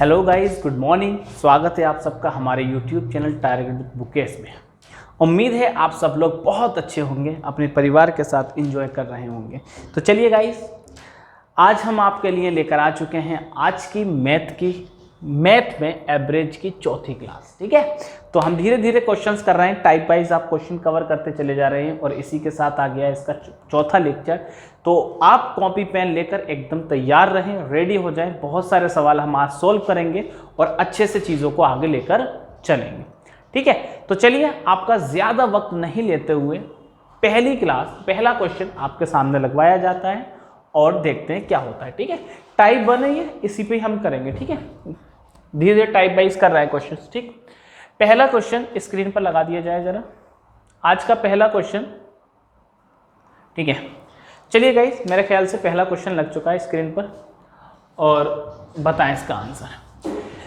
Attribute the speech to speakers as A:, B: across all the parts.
A: Hello guys, good morning. स्वागत है आप सबका हमारे यूट्यूब चैनल टारगेट बुकेश में। उम्मीद है आप सब लोग बहुत अच्छे होंगे, अपने परिवार के साथ एंजॉय कर रहे होंगे। तो चलिए गाइस, आज हम आपके लिए लेकर आ चुके हैं आज की मैथ में एवरेज की चौथी क्लास। ठीक है, तो हम धीरे धीरे क्वेश्चंस कर रहे हैं, टाइप वाइज आप क्वेश्चन कवर करते चले जा रहे हैं और इसी के साथ आ गया इसका चौथा लेक्चर। तो आप कॉपी पेन लेकर एकदम तैयार रहें, रेडी हो जाएं। बहुत सारे सवाल हम आज सोल्व करेंगे और अच्छे से चीज़ों को आगे लेकर चलेंगे। ठीक है, तो चलिए आपका ज़्यादा वक्त नहीं लेते हुए पहली क्लास पहला क्वेश्चन आपके सामने लगवाया जाता है और देखते हैं क्या होता है। ठीक है, टाइप बनाइए, इसी पे हम करेंगे। ठीक है, धीरे धीरे टाइप वाइज कर रहा है क्वेश्चन। ठीक, पहला क्वेश्चन स्क्रीन पर लगा दिया जाए जरा, आज का पहला क्वेश्चन। ठीक है, चलिए गाइस, मेरे ख्याल से पहला क्वेश्चन लग चुका है स्क्रीन पर और बताएं इसका आंसर।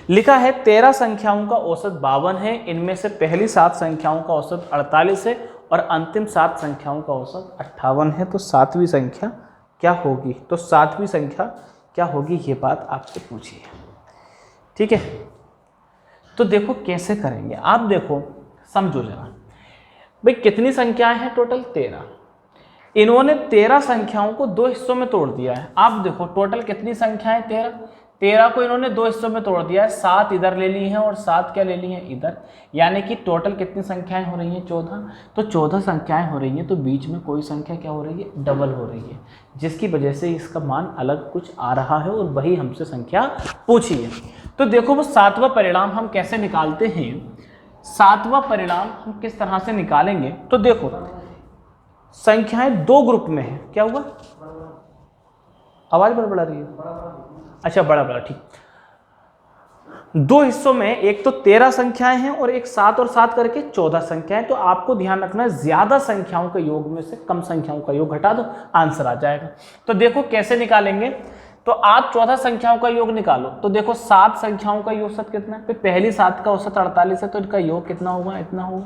A: लिखा है 13 संख्याओं का औसत 52 है, इनमें से पहली 7 संख्याओं का औसत 48 है और अंतिम 7 संख्याओं का औसत 58 है। तो 7वीं संख्या क्या होगी? तो 7वीं संख्या क्या होगी, ये बात आपसे पूछी है। ठीक है, तो देखो कैसे करेंगे आप, देखो समझो जरा भाई, कितनी संख्याएं हैं टोटल? 13। इन्होंने 13 संख्याओं को 2 हिस्सों में तोड़ दिया है। आप देखो टोटल कितनी संख्याएं? 13 को इन्होंने 2 हिस्सों में तोड़ दिया है। 7 इधर ले ली हैं और 7 क्या ले ली हैं? इधर। यानी कि टोटल कितनी संख्याएं हो रही हैं? 14। तो 14 संख्याएं हो रही हैं, तो बीच में कोई संख्या क्या हो रही है? डबल हो रही है, जिसकी वजह से इसका मान अलग कुछ आ रहा है और वही हमसे संख्या पूछी है। तो देखो वो 7वां परिणाम हम कैसे निकालते हैं। 7वां परिणाम हम किस तरह से निकालेंगे? तो देखो संख्याएं 2 ग्रुप में है। क्या हुआ? आवाज बड़ा रही है? अच्छा, बड़ा ठीक। 2 हिस्सों में एक तो 13 संख्याएं हैं और एक 7 और 7 करके 14 संख्याएं। तो आपको ध्यान रखना है, ज्यादा संख्याओं के योग में से कम संख्याओं का योग घटा दो, आंसर आ जाएगा। तो देखो कैसे निकालेंगे। तो आप 14 संख्याओं का योग निकालो। तो देखो 7 संख्याओं का औसत कितना है? पहली 7 का औसत 48 है, तो इनका योग कितना होगा? इतना होगा।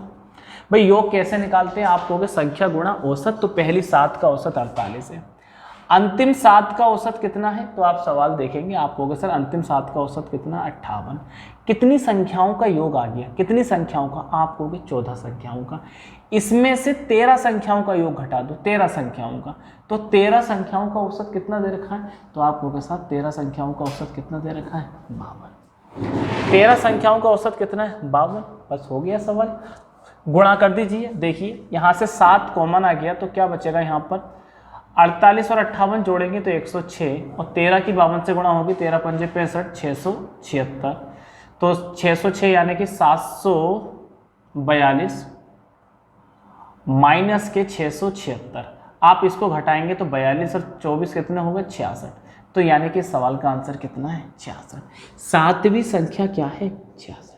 A: भाई योग कैसे निकालते हैं? आप कहोगे संख्या गुणा औसत, तो पहली 7 का औसत 48 है, अंतिम 7 का औसत कितना है? तो आप सवाल देखेंगे, आप कहोगे सर अंतिम 7 का औसत कितना? 58। कितनी संख्याओं का योग आ गया? कितनी संख्याओं का? आप कहोगे 14 संख्याओं का। इसमें से 13 संख्याओं का योग घटा दो, 13 संख्याओं का। तो 13 संख्याओं का औसत कितना दे रखा है? तो आप कहोगे साहब 13 संख्याओं का औसत कितना दे रखा है? 52। 13 संख्याओं का औसत कितना है? 52। बस हो गया सवाल। गुणा कर दीजिए। देखिए यहाँ से 7 कॉमन आ गया, तो क्या बचेगा यहाँ पर? 48 और 58 जोड़ेंगे तो 106 और 13 की 52 से गुणा होगी, 13 पंजे 65, 676। तो 606 यानी कि 742 माइनस के 676। आप इसको घटाएंगे तो 42 और 24 कितने होंगे? 66। तो यानी कि सवाल का आंसर कितना है? 66। 7वीं संख्या क्या है? 66।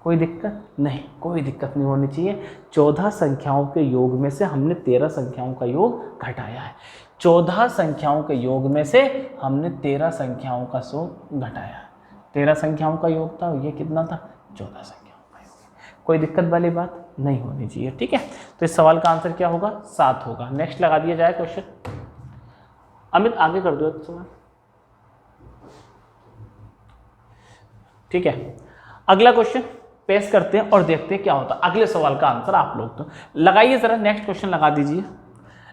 A: कोई दिक्कत नहीं, कोई दिक्कत नहीं होनी चाहिए। 14 संख्याओं के योग में से हमने 13 संख्याओं का योग घटाया है। 14 संख्याओं के योग में से हमने 13 संख्याओं का घटाया है। 13 संख्याओं का योग था, ये कितना था? 14 संख्याओं का योग। कोई दिक्कत वाली बात नहीं होनी चाहिए। ठीक है, तो इस सवाल का आंसर क्या होगा? 7 होगा। नेक्स्ट लगा दिया जाए क्वेश्चन। अमित आगे कर दो सवाल। ठीक है, अगला क्वेश्चन पेश करते हैं और देखते हैं क्या होता है। अगले सवाल का आंसर आप लोग तो लगाइए जरा, नेक्स्ट क्वेश्चन लगा दीजिए।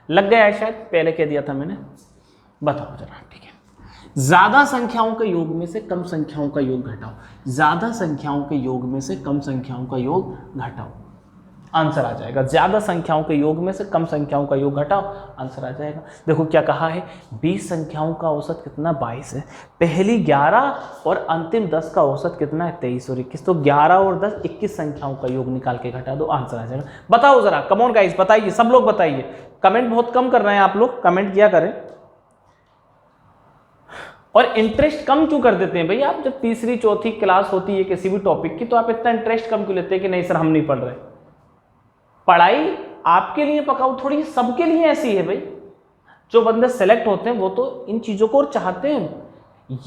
A: लग गया है शायद, पहले कह दिया था मैंने, बताओ जरा। ठीक है, ज्यादा संख्याओं के योग में से कम संख्याओं का योग घटाओ। ज्यादा संख्याओं के योग में से कम संख्याओं का योग घटाओ, आंसर आ जाएगा। ज्यादा संख्याओं के योग में से कम संख्याओं का योग घटाओ, आंसर आ जाएगा। देखो क्या कहा है, 20 संख्याओं का औसत कितना? 22 है। पहली 11 और अंतिम 10 का औसत कितना है? 23 और 21। तो 11 और 10 21 संख्याओं का योग निकाल के घटा दो, आंसर आ जाएगा। बताओ जरा, कम ऑन गाइस, बताइए, सब लोग बताइए। कमेंट बहुत कम कर रहे हैं आप लोग, कमेंट किया करें। और इंटरेस्ट कम क्यों कर देते हैं भाई आप? जब तीसरी चौथी क्लास होती है किसी भी टॉपिक की, तो आप इतना इंटरेस्ट कम क्यों लेते हैं कि नहीं सर हम नहीं पढ़ रहे? पढ़ाई आपके लिए पकाओ थोड़ी, सबके लिए ऐसी है भाई। जो बंदे सेलेक्ट होते हैं वो तो इन चीजों को और चाहते हैं।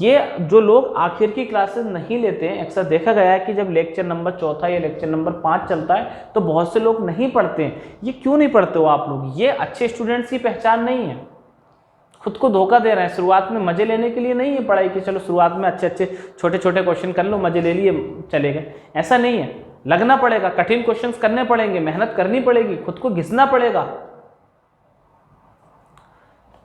A: ये जो लोग आखिर की क्लासेस नहीं लेते हैं, अक्सर देखा गया है कि जब लेक्चर नंबर 4 या लेक्चर नंबर 5 चलता है तो बहुत से लोग नहीं पढ़ते हैं। ये क्यों नहीं पढ़ते हो आप लोग? ये अच्छे स्टूडेंट्स की पहचान नहीं है। खुद को धोखा दे रहे हैं। शुरुआत में मजे लेने के लिए नहीं है पढ़ाई की, चलो शुरुआत में अच्छे अच्छे छोटे छोटे क्वेश्चन कर लो, मजे ले लिए चले गए, ऐसा नहीं है। लगना पड़ेगा, कठिन क्वेश्चंस करने पड़ेंगे, मेहनत करनी पड़ेगी, खुद को घिसना पड़ेगा।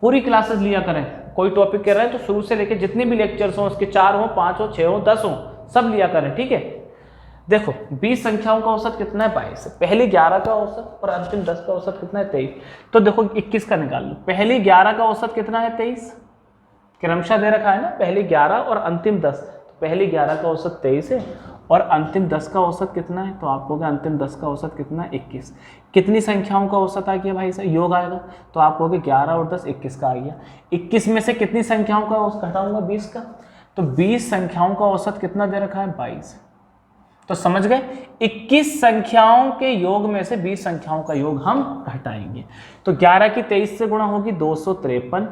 A: पूरी क्लासेस लिया करें, कोई टॉपिक कर रहे हैं तो शुरू से लेकर जितने भी लेक्चर्स हो, उसके 4 हो, 5 हो, 6 हो, 10 हो, सब लिया करें, ठीक है। देखो 20 संख्याओं का औसत कितना है? 22 है। पहली 11 का औसत और अंतिम 10 का औसत कितना है? 23। तो देखो 21 का निकाल लो। पहली 11 का औसत कितना है? 23। क्रमशः दे रखा है ना, पहली 11 और अंतिम 10। तो पहली 11 का औसत 23 है और अंतिम 10 का औसत कितना है? तो आपको अंतिम 10 का औसत कितना है? 21। कितनी संख्याओं का औसत आ गया भाई साहब? योग आएगा तो आप कहोगे 11 और 10 21 का आ गया। 21 में से कितनी संख्याओं का औसत घटाऊंगा? 20 का। तो 20 संख्याओं का औसत कितना दे रखा है? 22। तो समझ गए, 21 संख्याओं के योग में से 20 संख्याओं का योग हम घटाएंगे। तो 11 की 23 से गुणा होगी 253,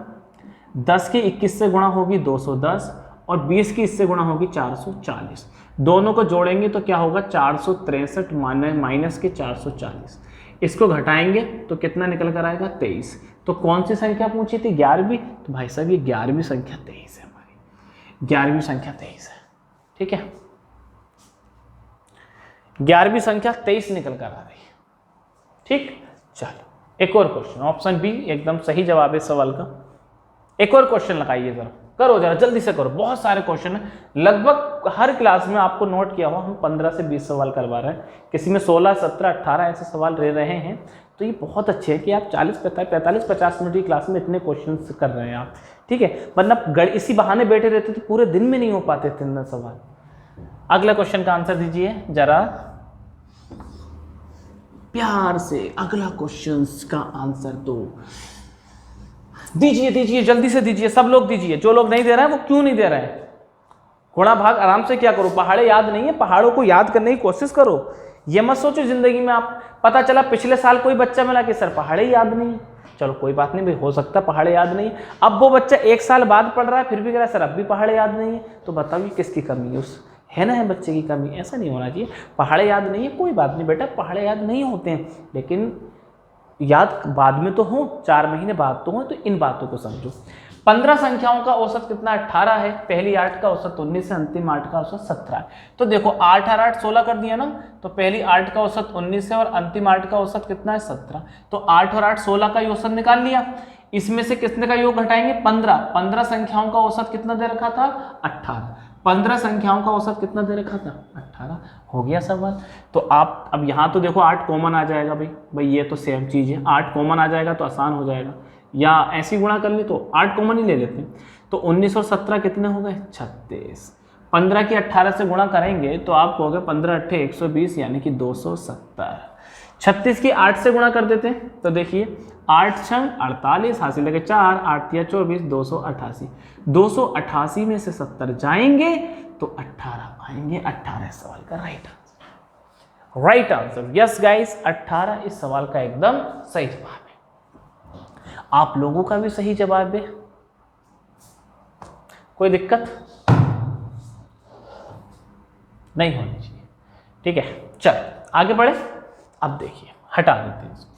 A: 10 की 21 से गुणा होगी 210 और 20 की इससे गुणा होगी 440। दोनों को जोड़ेंगे तो क्या होगा? 463 माइनस के 440। इसको घटाएंगे तो कितना निकल कर आएगा? 23। तो कौन सी संख्या पूछी थी? 11वीं। तो भाई साहब ये 11वीं संख्या 23 है, हमारी 11वीं संख्या 23 है, ठीक है। 11वीं संख्या 23 निकल कर आ रही है, ठीक। चलो एक और क्वेश्चन, ऑप्शन बी एकदम सही जवाब है सवाल का। एक और क्वेश्चन लगाइए जरा, करो जरा जल्दी से करो, बहुत सारे क्वेश्चन है। लगभग हर क्लास में आपको नोट किया हुआ हम 15 से 20 सवाल करवा रहे हैं, किसी में 16, 17, 18 ऐसे सवाल रहे हैं। तो ये बहुत अच्छे है कि आप 40-45 मिनट की क्लास में इतने क्वेश्चन कर रहे हैं आप, ठीक है। वरना इसी बहाने बैठे रहते तो पूरे दिन में नहीं हो पाते इतने सवाल। अगला क्वेश्चन का आंसर दीजिए जरा प्यार से, अगला क्वेश्चन का आंसर दो। दीजिए जल्दी से दीजिए, सब लोग दीजिए। जो लोग नहीं दे रहे हैं वो क्यों नहीं दे रहे हैं? गुणा भाग आराम से क्या करो, पहाड़े याद नहीं है, पहाड़ों को याद करने की कोशिश करो। ये मत सोचो जिंदगी में आप, पता चला पिछले साल कोई बच्चा मिला कि सर पहाड़े याद नहीं है। चलो कोई बात नहीं भाई, हो सकता है पहाड़े याद नहीं है। अब वो बच्चा 1 साल बाद पढ़ रहा है फिर भी कह रहा है सर अब भी पहाड़े याद नहीं है। तो बताओ किसकी कमी है? उस है ना, है बच्चे की कमी। ऐसा नहीं होना चाहिए। पहाड़े याद नहीं है, कोई बात नहीं बेटा, पहाड़े याद नहीं होते हैं, लेकिन याद बाद में तो हो, 4 महीने बाद तो हो। तो इन बातों को समझो। 15 संख्याओं का औसत कितना? 18 है। पहली 8 का औसत 19 है, अंतिम 8 का औसत 17 है। तो देखो 8 और 8 16 कर दिया ना, तो पहली 8 का औसत 19 है और अंतिम 8 का औसत कितना है? 17। तो 8 और 8 16 का औसत निकाल लिया। इसमें से कितने का योग घटाएंगे? 15। 15 संख्याओं का औसत कितना दे रखा था? 18। 15 संख्याओं का औसत कितना दे रखा था? 18। हो गया सवाल। तो आप अब यहाँ तो देखो 8 कॉमन आ जाएगा भाई ये तो सेम चीज़ है। 8 कॉमन आ जाएगा तो आसान हो जाएगा, या ऐसी गुणा कर ली तो 8 कॉमन ही ले लेते हैं। तो 19 और 17 कितने हो गए? 36। 15 की 18 से गुणा करेंगे तो आप कहोगे 15 × 8 = 120 यानी कि 270। 36 की 8 से गुणा कर देते हैं तो देखिए 8 × 6 = 48, हासिल लगे 4, 8 × 24 288। 288 में से 70 जाएंगे तो 18 आएंगे। 18 इस सवाल का राइट आंसर। यस गाइस, 18 इस सवाल का एकदम सही जवाब है। आप लोगों का भी सही जवाब है, कोई दिक्कत नहीं होनी चाहिए, ठीक है। चलो आगे बढ़े। अब देखिए हटा देते हैं इसको।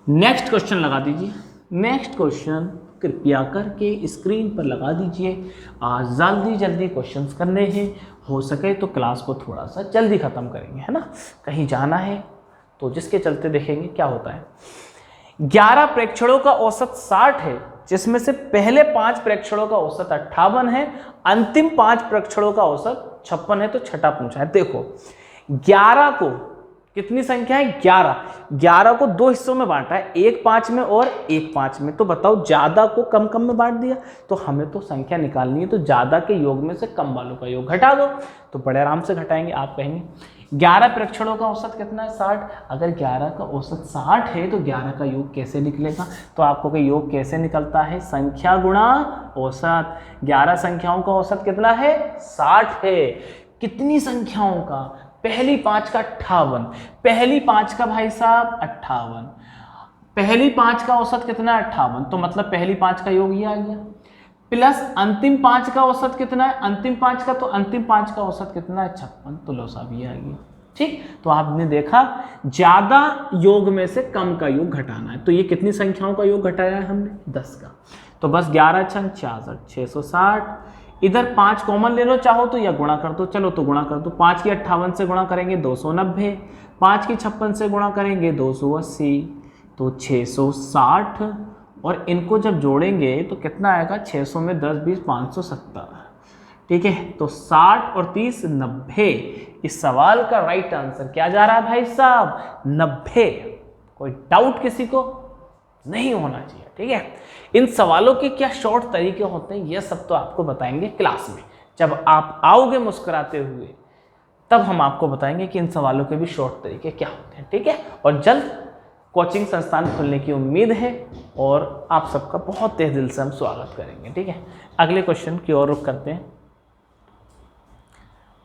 A: नेक्स्ट क्वेश्चन लगा दीजिए। नेक्स्ट क्वेश्चन कृपया करके स्क्रीन पर लगा दीजिए। आज जल्दी क्वेश्चंस करने हैं, हो सके तो क्लास को थोड़ा सा जल्दी ख़त्म करेंगे, है ना। कहीं जाना है तो जिसके चलते देखेंगे क्या होता है। 11 प्रेक्षणों का औसत 60 है, जिसमें से पहले 5 प्रेक्षणों का औसत 58 है, अंतिम 5 प्रेक्षणों का औसत 56 है। तो छठा पूछा है। देखो 11 को कितनी संख्या है? 11 को 2 हिस्सों में बांटा है, एक 5 में और एक 5 में। तो बताओ ज्यादा को कम में बांट दिया, तो हमें तो संख्या निकालनी है। तो ज्यादा के योग में से कम वालों का योग घटा दो। तो बड़े आराम से घटाएंगे। आप कहेंगे 11 प्रेक्षणों का औसत कितना है? 60। अगर 11 का औसत 60 है तो 11 का योग कैसे निकलेगा? तो आपको कि योग कैसे निकलता है? संख्या गुणा औसत। 11 संख्याओं का औसत कितना है? 60 है। कितनी संख्याओं का? पहली 5 का 58, पहली 5 का भाई साहब 58, पहली 5 का औसत कितना है? 58। तो मतलब पहली 5 का योग ये आ गया, प्लस अंतिम 5 का औसत कितना है? अंतिम 5 का, तो अंतिम 5 का औसत कितना है? 56। तो लो साहब ये आ गया। ठीक, तो आपने देखा ज्यादा योग में से कम का योग घटाना है। तो ये कितनी संख्याओं का योग घटाया है हमने? 10 का। तो बस 11 छंग 66, 660। इधर 5 कॉमन ले लो चाहो तो, या गुणा कर दो। चलो तो गुणा कर दो। 5 की 58 से गुणा करेंगे 290, 5 की 56 से गुणा करेंगे 280, तो 660। और इनको जब जोड़ेंगे तो कितना आएगा? 600 में 10 20 570। ठीक है, तो 60 और 30 90। इस सवाल का राइट आंसर क्या जा रहा है भाई साहब? 90। कोई डाउट किसी को नहीं होना चाहिए। ठीक है, इन सवालों के क्या शॉर्ट तरीके होते हैं ये सब तो आपको बताएंगे क्लास में। जब आप आओगे मुस्कुराते हुए तब हम आपको बताएंगे कि इन सवालों के भी शॉर्ट तरीके क्या होते हैं। ठीक है, और जल्द कोचिंग संस्थान खुलने की उम्मीद है और आप सबका बहुत तहे दिल से हम स्वागत करेंगे। ठीक है, अगले क्वेश्चन की ओर रुख करते हैं।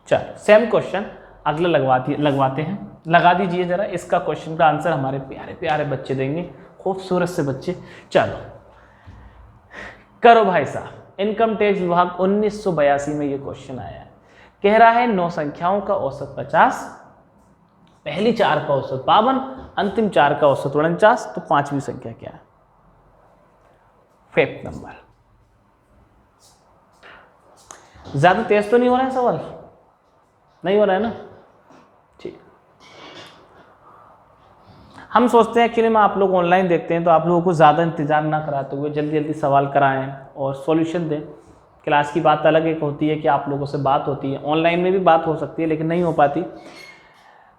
A: चलो सेम क्वेश्चन अगला लगवाते हैं। लगा दीजिए जरा, इसका क्वेश्चन का आंसर हमारे प्यारे प्यारे बच्चे देंगे, खूबसूरत से बच्चे। चलो करो भाई साहब। इनकम टैक्स विभाग 1982 में ये क्वेश्चन आया है। कह रहा है 9 संख्याओं का औसत 50, पहली 4 का औसत 52, अंतिम 4 का औसत 49, तो 5वीं संख्या क्या है? 5th number. ज्यादा तेज तो नहीं हो रहा है सवाल? नहीं हो रहा है ना? ठीक, हम सोचते हैं एक्चुअली में आप लोग ऑनलाइन देखते हैं तो आप लोगों को ज़्यादा इंतजार ना कराते हुए जल्दी जल्दी सवाल कराएं और सॉल्यूशन दें। क्लास की बात अलग एक होती है कि आप लोगों से बात होती है, ऑनलाइन में भी बात हो सकती है लेकिन नहीं हो पाती।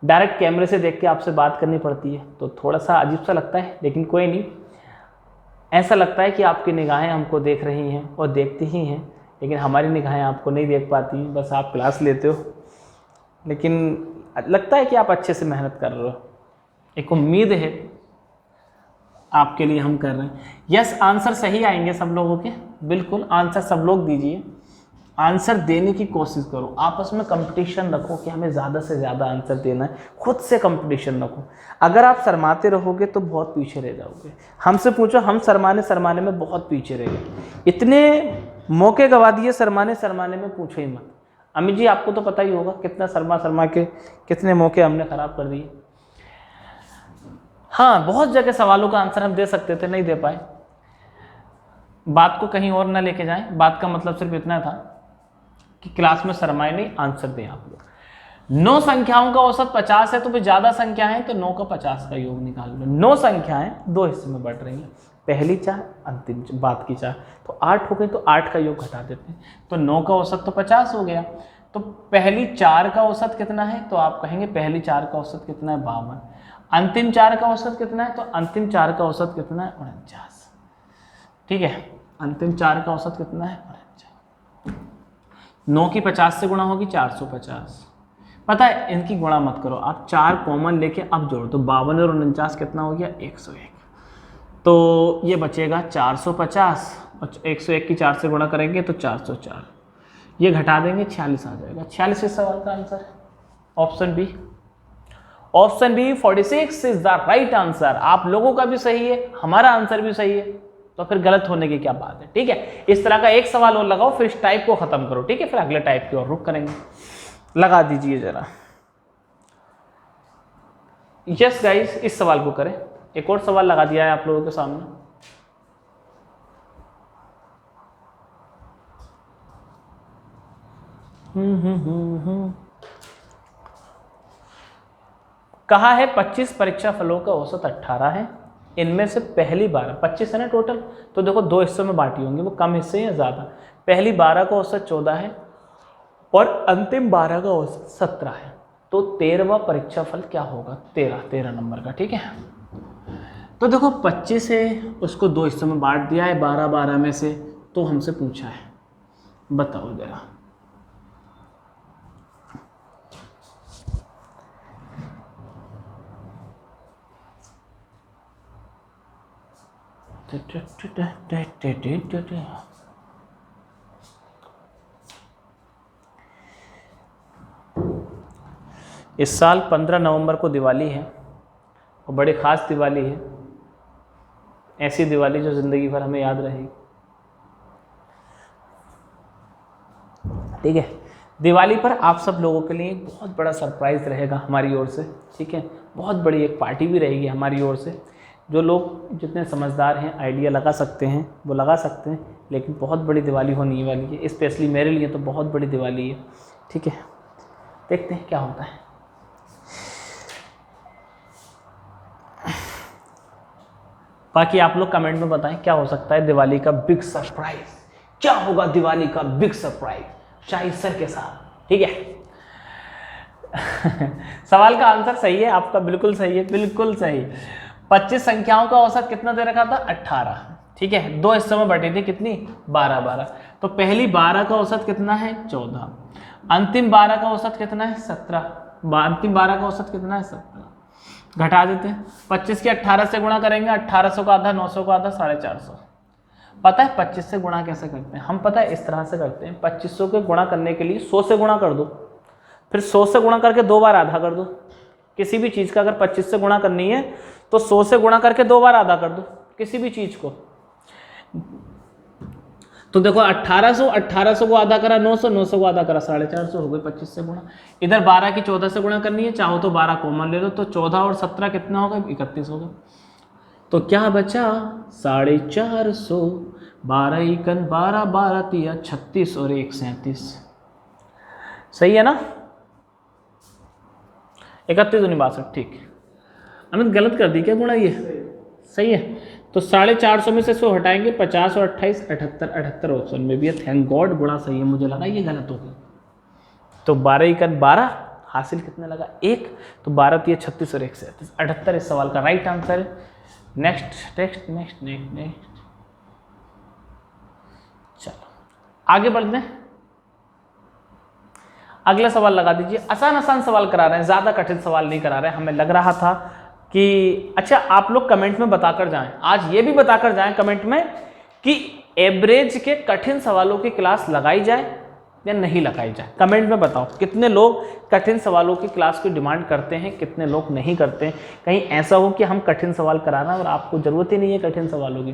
A: डायरेक्ट कैमरे से देख के आपसे बात करनी पड़ती है तो थोड़ा सा अजीब सा लगता है, लेकिन कोई नहीं। ऐसा लगता है कि आपकी निगाहें हमको देख रही हैं और देखती ही हैं, लेकिन हमारी निगाहें आपको नहीं देख पाती, बस आप क्लास लेते हो। लेकिन लगता है कि आप अच्छे से मेहनत कर रहे हो, एक उम्मीद है आपके लिए हम कर रहे हैं। यस, आंसर सही आएंगे सब लोगों के, बिल्कुल आंसर सब लोग दीजिए। आंसर देने की कोशिश करो, आपस में कंपटीशन रखो कि हमें ज़्यादा से ज़्यादा आंसर देना है, खुद से कंपटीशन रखो। अगर आप शर्माते रहोगे तो बहुत पीछे रह जाओगे। हमसे पूछो, हम शर्माने में बहुत पीछे रह गए। इतने मौके गवा दिए शर्माने में, पूछो ही मत। अमित जी आपको तो पता ही होगा कितना शर्मा के कितने मौके हमने ख़राब कर दिए। हाँ, बहुत जगह सवालों का आंसर हम दे सकते थे, नहीं दे पाए। बात को कहीं और ना लेके जाएं। बात का मतलब सिर्फ इतना था कि क्लास में शर्माए नहीं, आंसर दें आप लोग। 9 संख्याओं का औसत 50 है तो फिर ज्यादा संख्या है तो 9 का 50 का योग निकाल लो। 9 संख्याएं 2 हिस्से में बढ़ रही हैं, पहली 4 अंतिम बाद की 4, तो 8 हो गई तो 8 का योग घटा देते हैं, तो 9 का औसत तो 50 हो गया। तो पहली 4 का औसत कितना है? तो आप कहेंगे पहली 4 का औसत कितना है? 52। अंतिम 4 का औसत कितना है? तो अंतिम 4 का औसत कितना है? 49। ठीक है, अंतिम 4 का औसत कितना है? 49। 9 की 50 से गुणा होगी 450। पता है, इनकी गुणा मत करो, आप 4 कॉमन लेके अब जोड़ दो। 52 और 49 कितना हो गया? 101। तो ये बचेगा 450 और 101 की 4 से गुणा करेंगे तो 404। ये घटा देंगे 46 आ जाएगा। 46 इस सवाल का आंसर है, option B. Option B 46 is the right answer. आप लोगों का भी सही है, हमारा आंसर भी सही है, तो फिर गलत होने की क्या बात है। ठीक है, इस तरह का एक सवाल और लगाओ, फिर इस टाइप को खत्म करो। ठीक है, फिर अगले टाइप की ओर रुख करेंगे। लगा दीजिए जरा। यस गाइस, इस सवाल को करें। एक और सवाल लगा दिया है आप लोगों के सामने। कहा है 25 परीक्षा फलों का औसत 18 है, इनमें से पहली 12, 25 है ना टोटल, तो देखो 2 हिस्सों में बांटी होंगी, वो कम हिस्से या ज़्यादा। पहली 12 का औसत 14 है और अंतिम 12 का औसत 17 है, तो 13वां परीक्षा फल क्या होगा? 13 नंबर का। ठीक है, तो देखो 25 है, उसको 2 हिस्सों में बांट दिया है 12 में से, तो हमसे पूछा है, बताओ जरा। इस साल 15 नवंबर को दिवाली है और बड़ी ख़ास दिवाली है, ऐसी दिवाली जो ज़िंदगी भर हमें याद रहेगी। ठीक है, दिवाली पर आप सब लोगों के लिए एक बहुत बड़ा सरप्राइज़ रहेगा हमारी ओर से, ठीक है। बहुत बड़ी एक पार्टी भी रहेगी हमारी ओर से। जो लोग जितने समझदार हैं आइडिया लगा सकते हैं वो लगा सकते हैं, लेकिन बहुत बड़ी दिवाली होने वाली है, स्पेशली मेरे लिए तो बहुत बड़ी दिवाली है, ठीक है। देखते हैं क्या होता है। बाकी आप लोग कमेंट में बताएं क्या हो सकता है दिवाली का बिग सरप्राइज, क्या होगा दिवाली का बिग सरप्राइज शाहिद सर के साथ, ठीक है। सवाल का आंसर सही है आपका, बिल्कुल सही है, बिल्कुल सही। 25 संख्याओं का औसत कितना दे रखा था? 18, ठीक है। 2 हिस्सों में बटी थी, कितनी? 12। तो पहली 12 का औसत कितना है? 14। अंतिम 12 का औसत कितना है? 17। अंतिम 12 का औसत कितना है? 17। घटा देते हैं, 25 के 18 से गुणा करेंगे, 1800 का आधा, 900 का आधा, 450। पता है 25 से गुणा कैसे करते हैं हम? पता है इस तरह से करते हैं, 2500 के गुणा करने के लिए 100 से गुणा कर दो, फिर 100 से गुणा करके 2 बार आधा कर दो। किसी भी चीज़ का अगर 25 से गुणा करनी है तो 100 से गुणा करके 2 बार आधा कर दो किसी भी चीज़ को। तो देखो 1800 को आधा करा 900 को आधा करा 450, हो गए 25 से गुणा। इधर 12 की 14 से गुणा करनी है, चाहो तो 12 कॉमन ले लो, तो 14 और 17 कितना होगा? 31 होगा। तो क्या बचा? 450, 12 एकन 12, 12 तिया 36 और 1 37। सही है ना? 31 दूनी 62, ठीक। अमित गलत कर दी क्या गुणा? ये सही है। तो 450 में से 100 हटाएंगे, 50 और 28 78 ऑप्शन में भी है। थैंक गॉड गुणा सही है, मुझे लगा ये गलत हो गया। तो 12 एकन 12 हासिल कितने लगा? 1। तो 12 तिया 36 और 1 37, 78 इस सवाल का राइट आंसर है। Next next next next next, चलो आगे बढ़ते हैं। अगला सवाल लगा दीजिए। आसान आसान सवाल करा रहे हैं, ज़्यादा कठिन सवाल नहीं करा रहे हैं। हमें लग रहा था कि अच्छा आप लोग कमेंट में बताकर जाएं, आज ये भी बताकर जाएं कमेंट में कि एवरेज के कठिन सवालों की क्लास लगाई जाए या नहीं लगाई जाए। कमेंट में बताओ कितने लोग कठिन सवालों की क्लास की डिमांड करते हैं, कितने लोग नहीं करते हैं। कहीं ऐसा हो कि हम कठिन सवाल कराना और आपको ज़रूरत ही नहीं है कठिन सवालों की,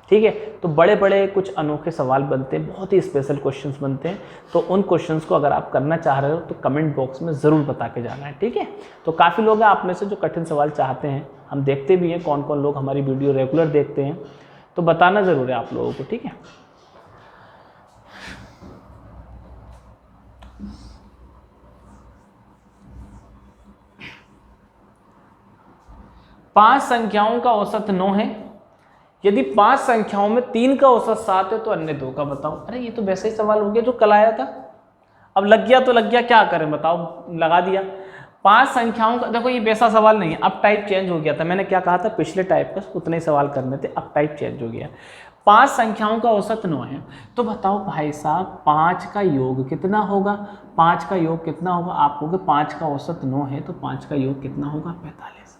A: ठीक है। तो बड़े बड़े कुछ अनोखे सवाल बनते हैं, बहुत ही स्पेशल क्वेश्चंस बनते हैं। तो उन क्वेश्चंस को अगर आप करना चाह रहे हो तो कमेंट बॉक्स में ज़रूर बता के जाना है, ठीक है। तो काफ़ी लोग हैं आप में से जो कठिन सवाल चाहते हैं, हम देखते भी हैं कौन कौन लोग हमारी वीडियो रेगुलर देखते हैं, तो बताना ज़रूर है आप लोगों को, ठीक है। पांच संख्याओं का औसत 9 है। यदि 5 संख्याओं में 3 का औसत 7 है तो अन्य 2 का बताओ। अरे ये तो वैसे ही सवाल हो गया जो कल आया था। अब लग गया तो लग गया, क्या करें बताओ, लगा दिया। 5 संख्याओं का, देखो ये वैसा सवाल नहीं है, अब टाइप चेंज हो गया था। मैंने क्या कहा था, पिछले टाइप का उतने ही सवाल करने थे, अब टाइप चेंज हो गया। 5 संख्याओं का औसत 9 है, तो बताओ भाई साहब 5 का योग कितना होगा? 5 का योग कितना होगा? आप कहोगे 5 का औसत 9 है तो 5 का योग कितना होगा? 45।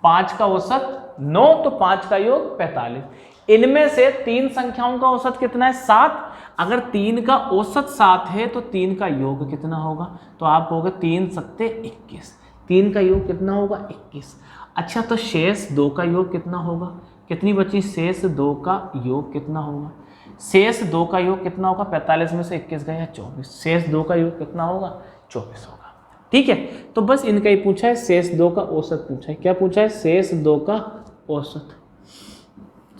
A: 5 का औसत 9 तो 5 का योग 45। इनमें से 3 संख्याओं का औसत कितना है? 7। अगर 3 का औसत 7 है तो 3 का योग कितना होगा? तो आप कहोगे 3 सत्ते 21। 3 का योग कितना होगा? 21। अच्छा तो शेष 2 का योग कितना होगा? कितनी बची? शेष 2 का योग कितना होगा? शेष 2 का योग कितना होगा? 45 में से 21 गया 24। शेष 2 का योग कितना होगा? 24 होगा, ठीक है। तो बस इनका ही पूछा है, शेष 2 का औसत पूछा है। क्या पूछा है? शेष 2 का औसत।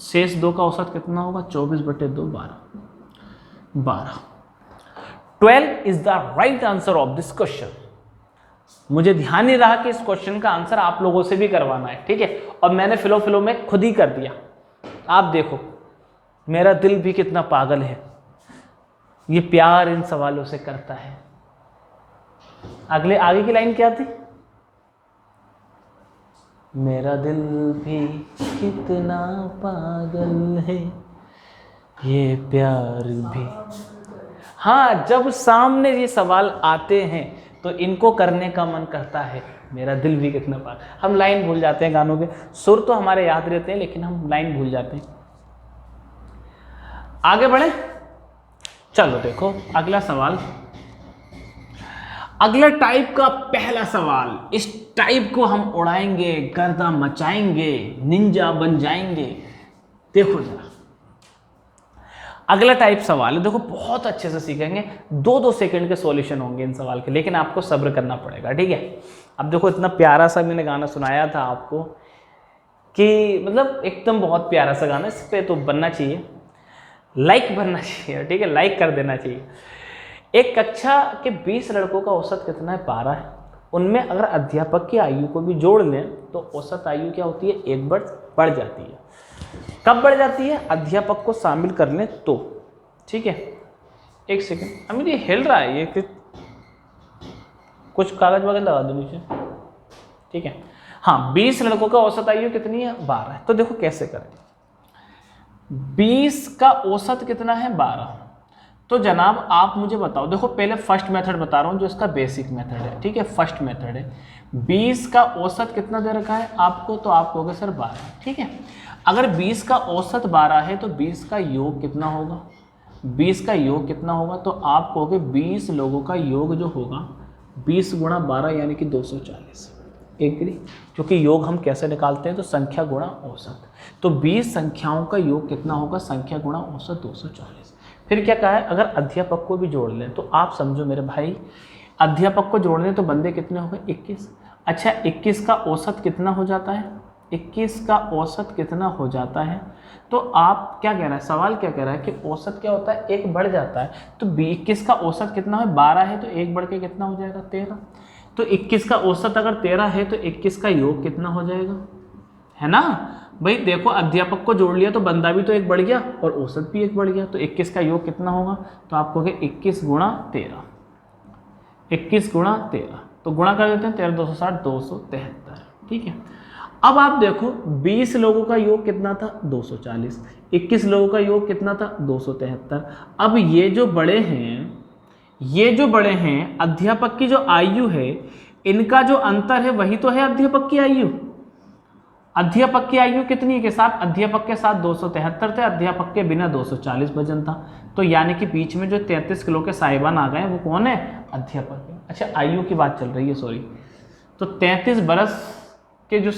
A: शेष 2 का औसत कितना होगा? 24/2 12। 12 is the right answer of this question. मुझे ध्यान नहीं रहा कि इस क्वेश्चन का आंसर आप लोगों से भी करवाना है, ठीक है। और मैंने फिलो में खुद ही कर दिया। आप देखो मेरा दिल भी कितना पागल है, ये प्यार इन सवालों से करता है। आगे की लाइन क्या थी? मेरा दिल भी कितना पागल है, ये प्यार भी। हाँ, जब सामने ये सवाल आते हैं तो इनको करने का मन करता है। मेरा दिल भी कितना पागल। हम लाइन भूल जाते हैं गानों के, सुर तो हमारे याद रहते हैं लेकिन हम लाइन भूल जाते हैं। आगे बढ़े, चलो देखो अगला सवाल। अगला टाइप का पहला सवाल, इस टाइप को हम उड़ाएंगे, गर्दा मचाएंगे, निंजा बन जाएंगे। देखो जरा, अगला टाइप सवाल है, देखो बहुत अच्छे से सीखेंगे, 2-2 सेकंड के सॉल्यूशन होंगे इन सवाल के, लेकिन आपको सब्र करना पड़ेगा, ठीक है। अब देखो इतना प्यारा सा मैंने गाना सुनाया था आपको कि मतलब एकदम बहुत प्यारा सा गाना, इस पे तो बनना चाहिए, लाइक बनना चाहिए, ठीक है, लाइक कर देना चाहिए। एक कक्षा के 20 लड़कों का औसत कितना है? 12 है। उनमें अगर अध्यापक की आयु को भी जोड़ लें तो औसत आयु क्या होती है? 1 वर्ष बढ़ जाती है। कब बढ़ जाती है? अध्यापक को शामिल कर लें तो, ठीक है। एक सेकंड, अमित ये हिल रहा है, ये कुछ कागज वगैरह लगा दो नीचे, ठीक है। हाँ, 20 लड़कों का औसत आयु कितनी है? 12 है। तो देखो कैसे करें, 20 का औसत कितना है? 12। तो जनाब आप मुझे बताओ, देखो पहले फर्स्ट मेथड बता रहा हूँ जो इसका बेसिक मेथड है, ठीक है, फर्स्ट मेथड है। 20 का औसत कितना दे रखा है आपको? तो आप कहोगे सर 12, ठीक है। अगर 20 का औसत 12 है तो 20 का योग कितना होगा? 20 का योग कितना होगा? तो आप कहोगे 20 लोगों का योग जो होगा 20 गुणा 12 यानी कि 240। एग्री? क्योंकि योग हम कैसे निकालते हैं? तो संख्या गुणा औसत। तो 20 संख्याओं का योग कितना होगा? संख्या गुणा औसत 240। फिर क्या कहा है? अगर अध्यापक को भी जोड़ लें तो आप समझो मेरे भाई, अध्यापक को जोड़ने तो बंदे कितने हो गए? 21। अच्छा, 21 का औसत कितना हो जाता है? 21 का औसत कितना हो जाता है? तो आप क्या कह रहा है, सवाल क्या कह रहा है कि औसत क्या होता है? 1 बढ़ जाता है। तो 21 का औसत कितना है? 12 है, तो 1 बढ़ के कितना हो जाएगा? 13। तो 21 का औसत अगर 13 है तो 21 का योग कितना हो जाएगा? है ना भाई, देखो अध्यापक को जोड़ लिया तो बंदा भी तो 1 बढ़ गया और औसत भी 1 बढ़ गया। तो 21 का योग कितना होगा? तो आप कहोगे 21 गुणा 13, 21 गुणा 13, तो गुणा कर देते हैं, 13 260 273, ठीक है। अब आप देखो 20 लोगों का योग कितना था? 240। 21 लोगों का योग कितना था? 273। अब ये जो बड़े हैं, अध्यापक की जो आयु है, इनका जो अंतर है वही तो है अध्यापक की आयु। अध्यापक की आयु कितनी के साथ? अध्यापक के साथ 273 थे, अध्यापक के बिना 240 वजन था। तो यानी कि बीच में जो 33 किलो के साहिबान आ गए वो कौन है? अध्यापक है। अच्छा, आयु की बात चल रही है, सॉरी। तो 33 बरस के जो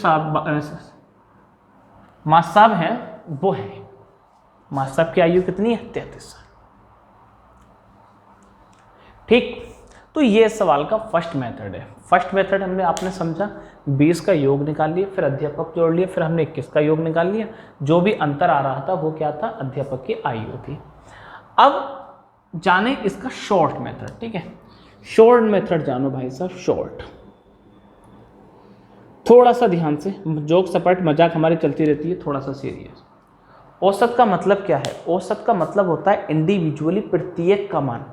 A: मास्टर साहब हैं वो है, मास्टर साहब की आयु कितनी है? 33 साल, ठीक। तो ये सवाल का फर्स्ट मेथड है। फर्स्ट मेथड हमने आपने समझा, 20 का योग निकाल लिया, फिर अध्यापक जोड़ लिया, फिर हमने 21 का योग निकाल लिया। जो भी अंतर आ रहा था वो क्या था? अध्यापक की आयु थी। अब जाने इसका शॉर्ट मेथड, ठीक है। शॉर्ट मेथड जानो भाई साहब, शॉर्ट। थोड़ा सा ध्यान से, जोक सपाट मजाक हमारी चलती रहती है, थोड़ा सा सीरियस। औसत का मतलब क्या है? औसत का मतलब होता है इंडिविजुअली प्रत्येक का मान।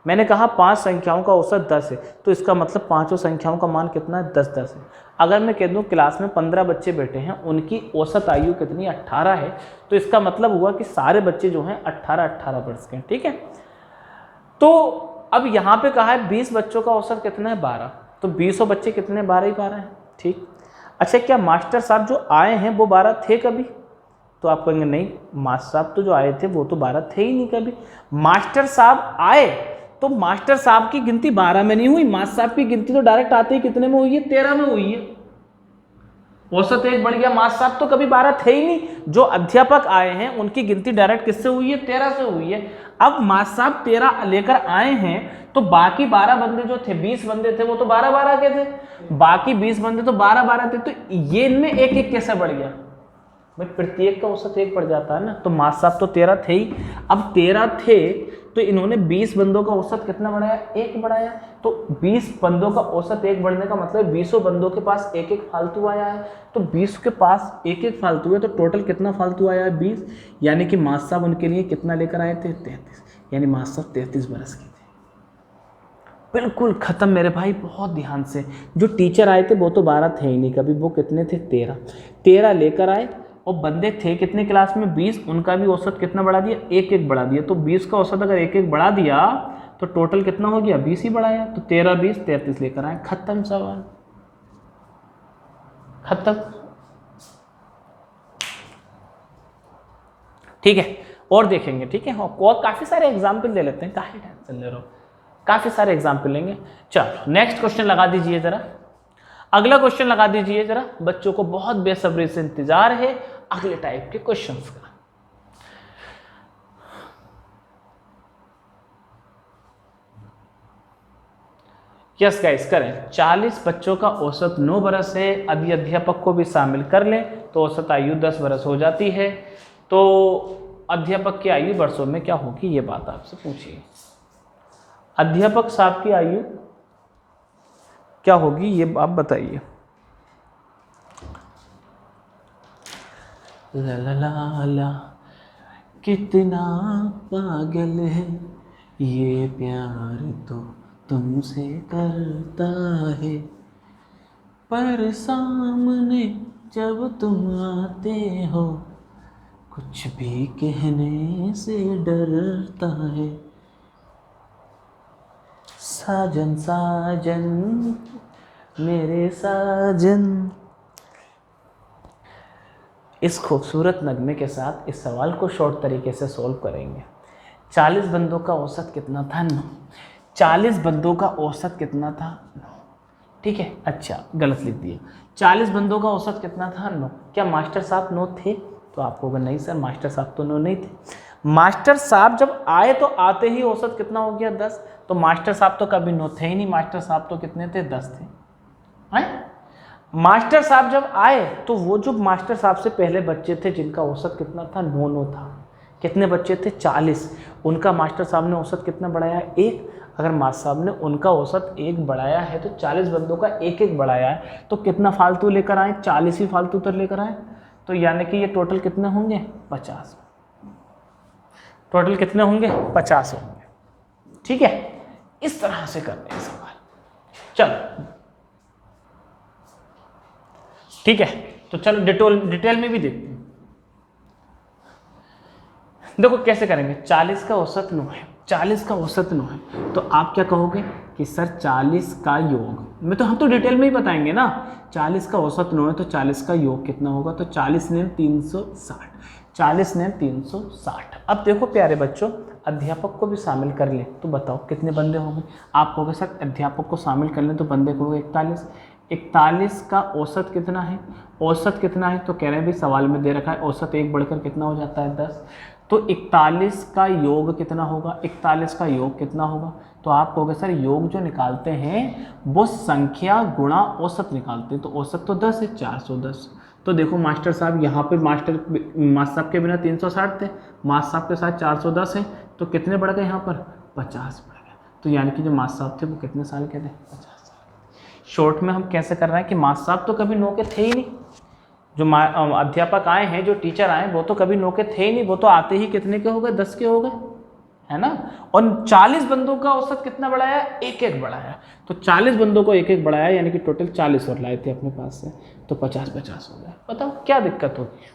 A: मैंने कहा 5 संख्याओं का औसत 10 है, तो इसका मतलब 5 संख्याओं का मान कितना है? 10 है। अगर मैं कह दूं क्लास में 15 बच्चे बैठे हैं, उनकी औसत आयु कितनी? 18 है, तो इसका मतलब हुआ कि सारे बच्चे जो हैं 18 वर्ष के हैं, ठीक है। तो अब यहाँ पे कहा है 20 बच्चों का औसत कितना है? 12। तो 20 बच्चे कितने? 12 ही 12 हैं, ठीक। अच्छा, क्या मास्टर साहब जो आए हैं वो 12 थे कभी? तो आप कहेंगे नहीं, मास्टर साहब तो जो आए थे वो तो 12 थे ही नहीं कभी। मास्टर साहब आए तो मास्टर साहब की गिनती 12 में नहीं हुई, मास्टर साहब की गिनती तो डायरेक्ट आते ही कितने में हुई है? 13 में हुई है। औसत 1 बढ़ गया, मास्टर साहब तो कभी 12 थे ही नहीं। जो अध्यापक आए हैं उनकी गिनती डायरेक्ट किससे हुई है? 13 से हुई है। अब मास्टर साहब 13 लेकर आए हैं तो बाकी 12 बंदे जो थे, 20 बंदे थे, वो तो 12 के थे, बाकी 20 बंदे तो 12 थे। तो ये इनमें एक कैसे बढ़ गया भाई? प्रत्येक का औसत 1 बढ़ जाता है ना। तो मास्टर साहब तो 13 थे ही, अब 13 थे तो इन्होंने 20 बंदों का औसत कितना बढ़ाया? 1 बढ़ाया। तो 20 बंदों का औसत 1 बढ़ने का मतलब 20 बंदों के पास 1 फालतू आया है। तो 20 के पास 1 फालतू है, तो टोटल कितना फालतू आया है? 20। यानी कि मास्टर साहब उनके लिए कितना लेकर आए थे? 33। यानी मास्टर साहब 33 बरस के थे। बिल्कुल खत्म मेरे भाई, बहुत ध्यान से। जो टीचर आए थे वो तो 12 थे ही नहीं कभी, वो कितने थे? 13 लेकर आए, और बंदे थे कितने क्लास में? 20। उनका भी औसत कितना बढ़ा दिया? 1 बढ़ा दिया। तो 20 का औसत अगर 1 बढ़ा दिया तो टोटल कितना हो गया? 20 ही बढ़ाया। तो 13 20 33 लेकर आए, खत्म सवाल, खत्म, ठीक है। और देखेंगे, ठीक है, और काफी सारे एग्जाम्पल ले लेते हैं, काहे टेंशन ले रहे हो, काफी सारे एग्जाम्पल लेंगे। चलो नेक्स्ट क्वेश्चन लगा दीजिए जरा, अगला क्वेश्चन लगा दीजिए जरा। बच्चों को बहुत बेसब्री से इंतजार है अगले टाइप के क्वेश्चंस का। यस गाइस करें। 40 बच्चों का औसत 9 बरस है, यदि अध्यापक को भी शामिल कर लें तो औसत आयु 10 बरस हो जाती है। तो अध्यापक की आयु वर्षों में क्या होगी, ये बात आपसे पूछिए। अध्यापक साहब की आयु क्या होगी ये आप बताइए। ला ला ला ला कितना पागल है ये प्यार तो तुमसे करता है, पर सामने जब तुम आते हो कुछ भी कहने से डरता है। साजन साजन मेरे साजन। इस खूबसूरत नगमे के साथ इस सवाल को शॉर्ट तरीके से सॉल्व करेंगे। 40 बंदों का औसत कितना था, 9। 40 बंदों का औसत कितना था, 9। ठीक है, अच्छा गलत लिख दिया। 40 बंदों का औसत कितना था, 9। क्या मास्टर साहब 9 थे, तो आपको अगर नहीं सर मास्टर साहब तो 9 नहीं थे। मास्टर साहब जब आए तो आते ही औसत कितना हो गया, 10। तो मास्टर साहब तो कभी 9 थे ही नहीं, मास्टर साहब तो कितने थे, 10 थे। हैं? मास्टर साहब जब आए तो वो जो मास्टर साहब से पहले बच्चे थे जिनका औसत कितना था, 9 था। कितने बच्चे थे, 40। उनका मास्टर साहब ने औसत कितना बढ़ाया, 1। अगर मास्टर साहब ने उनका औसत 1 बढ़ाया है तो 40 बंदों का 1-1 बढ़ाया है, तो कितना फालतू लेकर आए, 40 ही फालतू तो लेकर आए। तो यानी कि ये टोटल कितने होंगे, 50। टोटल कितने होंगे, 50 होंगे। ठीक है, इस तरह से करते हैं सवाल। चलो ठीक है, तो चलो डिटेल में भी देखते हैं। देखो कैसे करेंगे। 40 का औसत 9 है, 40 का औसत 9 है, तो आप क्या कहोगे कि सर 40 का योग में, तो हम तो डिटेल में ही बताएंगे ना। 40 का औसत 9 है तो 40 का योग कितना होगा, तो 40 ने 360, 40 ने 360। अब देखो प्यारे बच्चों, अध्यापक को भी शामिल कर ले तो बताओ कितने बंदे होंगे। आप कहोगे सर अध्यापक को शामिल कर लें तो बंदे होंगे 41। 41 का औसत कितना है, औसत कितना है, तो कह रहे हैं भी सवाल में दे रखा है औसत 1 बढ़कर कितना हो जाता है, 10। तो 41 का योग कितना होगा, 41 का योग कितना होगा, तो आप कहोगे सर योग जो निकालते हैं वो संख्या गुणा औसत निकालते हैं, तो औसत तो 10 है, 410। तो देखो मास्टर साहब यहाँ पे मास्टर साहब के बिना 360 थे, मास्टर साहब के साथ 410 है, तो कितने बढ़ गए यहाँ पर, 50 बढ़ गए। तो यानी कि जो मास्टर साहब थे वो कितने साल के थे, 50 साल। शॉर्ट में हम कैसे कर रहे हैं कि मास्टर साहब तो कभी 9 के थे ही नहीं। जो अध्यापक आए हैं, जो टीचर आए, वो तो कभी 9 के थे ही नहीं, वो तो आते ही कितने के हो गए, 10 के हो गए, है ना। और 40 बंदों का औसत कितना बढ़ाया, 1-1 बढ़ाया। तो 40 बंदों को 1-1 बढ़ाया, यानी कि टोटल 40 और लाए थे अपने पास से, तो 50-50 हो गया। बताओ क्या दिक्कत होगी।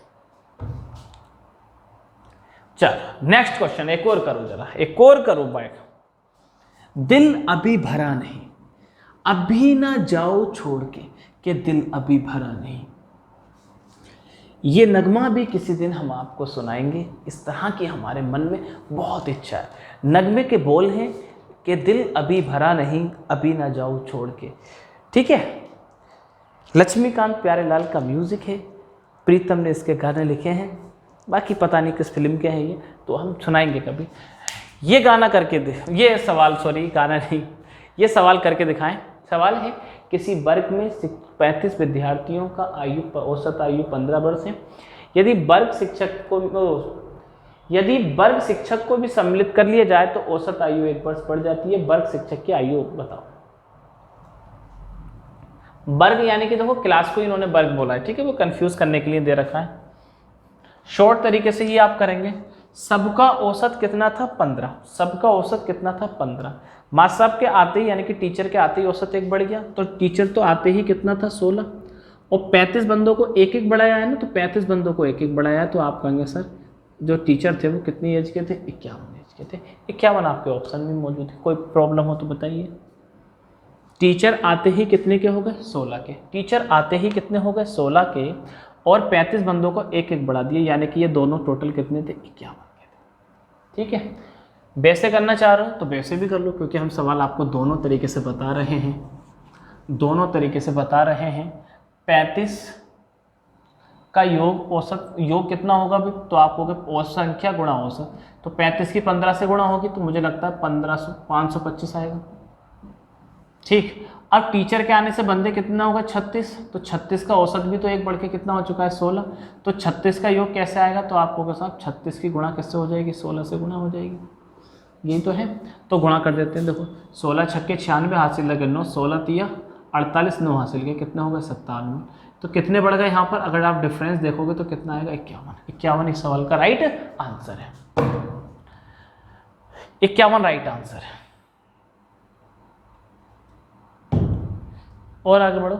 A: चलो नेक्स्ट क्वेश्चन, एक और करो जरा, एक और करो बैठ। दिल अभी भरा नहीं, अभी ना जाओ छोड़ के दिल अभी भरा नहीं। ये नगमा भी किसी दिन हम आपको सुनाएंगे। इस तरह की हमारे मन में बहुत इच्छा है। नगमे के बोल हैं कि दिल अभी भरा नहीं, अभी ना जाओ छोड़ के। ठीक है, लक्ष्मीकांत प्यारेलाल का म्यूज़िक है, प्रीतम ने इसके गाने लिखे हैं, बाकी पता नहीं किस फिल्म के हैं ये, तो हम सुनाएंगे कभी। ये गाना करके ये सवाल, सॉरी गाना नहीं, ये सवाल करके दिखाएं। सवाल है, किसी वर्ग में 35 विद्यार्थियों का औसत आयु 15 वर्ष है। यदि वर्ग शिक्षक को भी सम्मिलित कर लिया जाए तो औसत आयु 1 वर्ष बढ़ जाती है। वर्ग शिक्षक की आयु बताओ। वर्ग यानी कि देखो क्लास को इन्होंने वर्ग बोला है, ठीक है, वो कंफ्यूज करने के लिए दे रखा है। शॉर्ट तरीके से ये आप करेंगे। सबका औसत कितना था, 15। सबका औसत कितना था, 15। मास्टर साहब के आते ही यानी कि टीचर के आते ही औसत 1 बढ़ गया, तो टीचर तो आते ही कितना था, 16। और 35 बंदों को 1-1 बढ़ाया है ना, तो 35 बंदों को 1-1 बढ़ाया है, तो आप कहेंगे सर जो टीचर थे वो कितनी एज के थे, 51 एज के थे। 51 आपके ऑप्शन में मौजूद है। कोई प्रॉब्लम हो तो बताइए। टीचर आते ही कितने के हो गए, 16 के। टीचर आते ही कितने हो गए, 16 के, और 35 बंदों को 1-1 बढ़ा दिए, यानी कि ये दोनों टोटल कितने थे, 51 के थे। ठीक है, वैसे करना चाह रहे हो तो वैसे भी कर लो, क्योंकि हम सवाल आपको दोनों तरीके से बता रहे हैं, दोनों तरीके से बता रहे हैं। 35 का योग औसत योग कितना होगा भी, तो आप होगा औसत संख्या गुणा औसत, तो 35 की 15 से गुणा होगी, तो मुझे लगता है 525 आएगा। ठीक। अब टीचर के आने से बंदे कितना होगा 36, तो 36 का औसत भी तो एक बढ़ के कितना हो चुका है 16, तो 36 का योग कैसे आएगा, तो आपको साहब 36 की गुणा किससे हो जाएगी 16 से गुणा हो जाएगी, यही तो है। तो गुणा कर देते हैं, देखो 16 छक्के 96 हासिल लगे 9, 16 तिया 48, 9 हासिल के कितने हो गए 57, तो कितने बढ़ गए यहाँ पर, अगर आप डिफरेंस देखोगे तो कितना आएगा 51। 51 इस सवाल का राइट आंसर है, 51 राइट आंसर है। और आगे बढ़ो।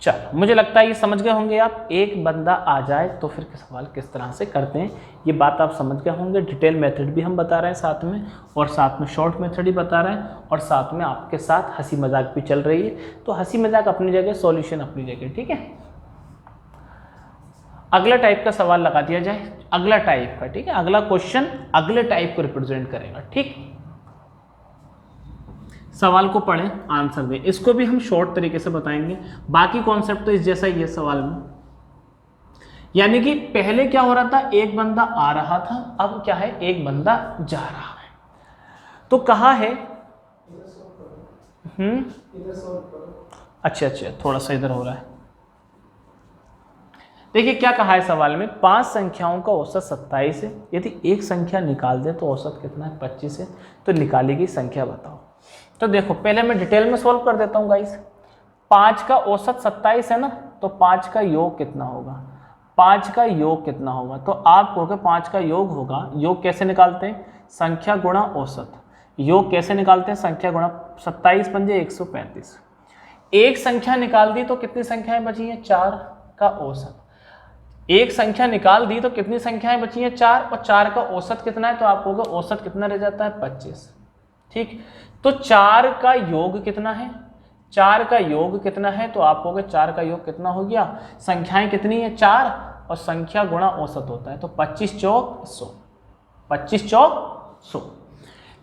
A: चलो, मुझे लगता है ये समझ गए होंगे आप, एक बंदा आ जाए तो फिर सवाल किस तरह से करते हैं ये बात आप समझ गए होंगे। डिटेल मेथड भी हम बता रहे हैं साथ में, और साथ में शॉर्ट मेथड ही बता रहे हैं, और साथ में आपके साथ हंसी मजाक भी चल रही है। तो हंसी मजाक अपनी जगह, सॉल्यूशन अपनी जगह, ठीक है। अगला टाइप का सवाल लगा दिया जाए, अगला टाइप का, ठीक है। अगला क्वेश्चन अगले टाइप को रिप्रेजेंट करेगा, ठीक। सवाल को पढ़ें, आंसर दें। इसको भी हम शॉर्ट तरीके से बताएंगे, बाकी कॉन्सेप्ट तो इस जैसा ही है सवाल में। यानी कि पहले क्या हो रहा था, एक बंदा आ रहा था, अब क्या है, एक बंदा जा रहा है। तो कहा है अच्छा, थोड़ा सा इधर हो रहा है। देखिए क्या कहा है सवाल में, 5 संख्याओं का औसत 27 है, यदि एक संख्या निकाल दे तो औसत कितना है 25 है, तो निकाली गई संख्या बताओ। तो देखो पहले मैं डिटेल में सॉल्व कर देता हूँ गाइस। 5 का औसत 27 है ना, तो 5 का योग कितना होगा, 5 का योग कितना होगा, तो आप कहोगे 5 का योग होगा, योग कैसे निकालते हैं, संख्या गुणा औसत। योग कैसे निकालते हैं, संख्या गुणा 27 पंजे 135। एक संख्या निकाल दी तो कितनी संख्याएं बची हैं, 4 का औसत। एक संख्या निकाल दी तो कितनी संख्याएं बची हैं, 4, और 4 का औसत कितना है, तो आप कहोगे औसत कितना रह जाता है 25, ठीक। तो 4 का योग कितना है, 4 का योग कितना है, तो आप कहोगे 4 का योग कितना हो गया, संख्याएं कितनी है 4, और संख्या गुणा औसत होता है, तो 25 चौक 100, 25 चौक 100।